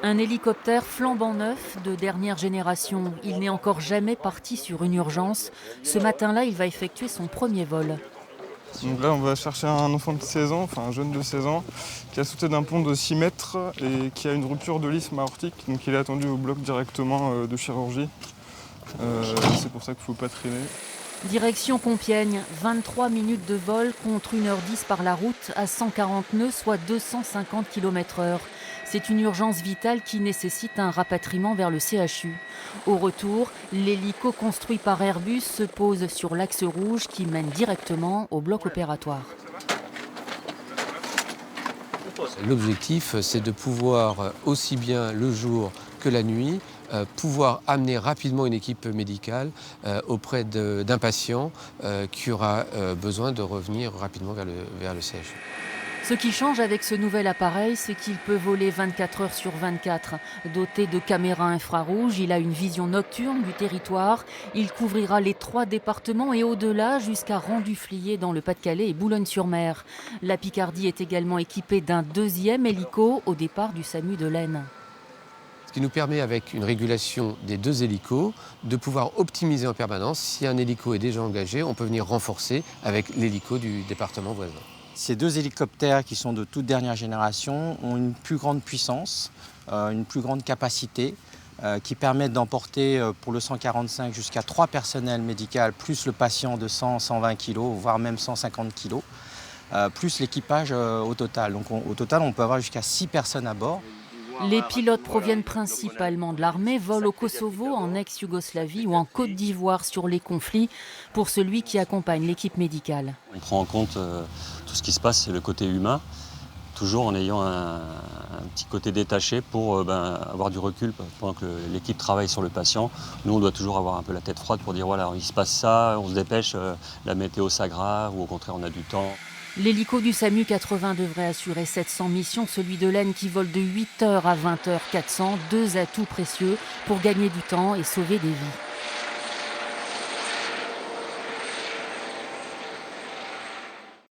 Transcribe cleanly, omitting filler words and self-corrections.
Un hélicoptère flambant neuf de dernière génération. Il n'est encore jamais parti sur une urgence. Ce matin-là, il va effectuer son premier vol. Donc là, on va chercher un enfant de 16 ans, enfin un jeune de 16 ans, qui a sauté d'un pont de 6 mètres et qui a une rupture de l'isthme aortique. Donc il est attendu au bloc directement de chirurgie. C'est pour ça qu'il ne faut pas traîner. Direction Compiègne, 23 minutes de vol contre 1h10 par la route à 140 nœuds, soit 250 km/h. C'est une urgence vitale qui nécessite un rapatriement vers le CHU. Au retour, l'hélico construit par Airbus se pose sur l'axe rouge qui mène directement au bloc opératoire. L'objectif, c'est de pouvoir, aussi bien le jour que la nuit, pouvoir amener rapidement une équipe médicale auprès d'un patient qui aura besoin de revenir rapidement vers le CHU. Ce qui change avec ce nouvel appareil, c'est qu'il peut voler 24 heures sur 24. Doté de caméras infrarouges, il a une vision nocturne du territoire. Il couvrira les 3 départements et au-delà jusqu'à Rang-du-Fliers dans le Pas-de-Calais et Boulogne-sur-Mer. La Picardie est également équipée d'un 2e hélico au départ du SAMU de l'Aisne. Ce qui nous permet, avec une régulation des 2 hélicos, de pouvoir optimiser en permanence. Si un hélico est déjà engagé, on peut venir renforcer avec l'hélico du département voisin. Ces 2 hélicoptères qui sont de toute dernière génération ont une plus grande puissance, une plus grande capacité qui permettent d'emporter pour le 145 jusqu'à 3 personnels médicaux, plus le patient de 100-120 kg, voire même 150 kg, plus l'équipage au total. Donc au total, on peut avoir jusqu'à 6 personnes à bord. Les pilotes proviennent principalement de l'armée, volent au Kosovo, en ex-Yougoslavie ou en Côte d'Ivoire sur les conflits, pour celui qui accompagne l'équipe médicale. On prend en compte tout ce qui se passe, c'est le côté humain, toujours en ayant un petit côté détaché pour avoir du recul pendant que l'équipe travaille sur le patient. Nous, on doit toujours avoir un peu la tête froide pour dire voilà, il se passe ça, on se dépêche, la météo s'aggrave ou au contraire on a du temps. L'hélico du SAMU 80 devrait assurer 700 missions, celui de l'Aisne qui vole de 8h à 20h 400, 2 atouts précieux pour gagner du temps et sauver des vies.